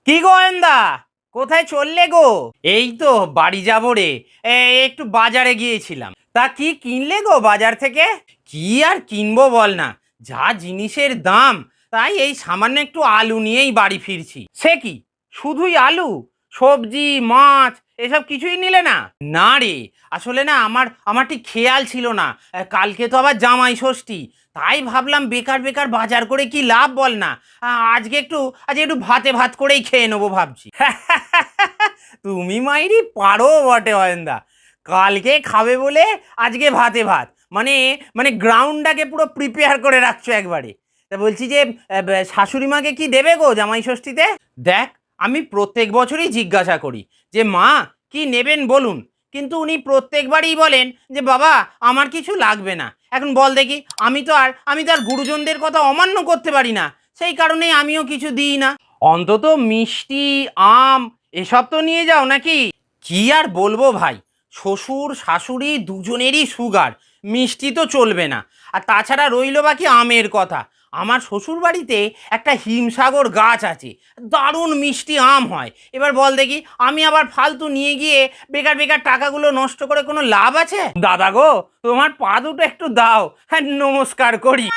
কি গোয়েন্দা, কোথায় চললে গো? এই তো বাড়ি যাবো রে। একটু বাজারে গিয়েছিলাম। তা কি কিনলে গো বাজার থেকে? কি আর কিনবো বল না, যা জিনিসের দাম, তাই এই সামান্য একটু আলু নিয়েই বাড়ি ফিরছি। সে কি, শুধুই আলু? সবজি মাছ এসব কিছুই নিলে না? না রে, আসলে না আমার আমার ঠিক খেয়াল ছিল না। কালকে তো আবার জামাই ষষ্ঠী, তাই ভাবলাম বেকার বেকার বাজার করে কি লাভ বল না। আজকে একটু ভাতে ভাত করেই খেয়ে নেবো ভাবছি। তুমি মাইরি পারো বটে অয়ন্দা, কালকে খাবে বলে আজকে ভাতে ভাত, মানে মানে গ্রাউন্ডটাকে পুরো প্রিপেয়ার করে রাখছো একবারে। তা বলছি যে শাশুড়ি মাকে কি দেবে গো জামাই ষষ্ঠীতে? দেখ, আমি প্রত্যেক বছরই জিজ্ঞাসা করি যে মা কি নেবেন বলুন, কিন্তু উনি প্রত্যেকবারই বলেন যে বাবা আমার কিছু লাগবে না। এখন বল দেখি, আমি তো আর গুরুজনদের কথা অমান্য করতে পারি না, সেই কারণেই আমিও কিছু দিই না। অন্তত মিষ্টি, আম এসব তো নিয়ে যাও নাকি? কি আর বলবো ভাই, শ্বশুর শাশুড়ি দুজনেরই সুগার, মিষ্টি তো চলবে না। আর তাছাড়া রইল বাকি আমের কথা। আমার শ্বশুর বাড়িতে একটা হিমসাগর গাছ আছে, দারুণ মিষ্টি আম হয়। এবার বল দেখি, আমি আবার ফালতু নিয়ে গিয়ে বেকার বেকার টাকাগুলো নষ্ট করে কোনো লাভ আছে? দাদা গো, তোমার পা দুটো একটু দাও, হ্যাঁ নমস্কার করি।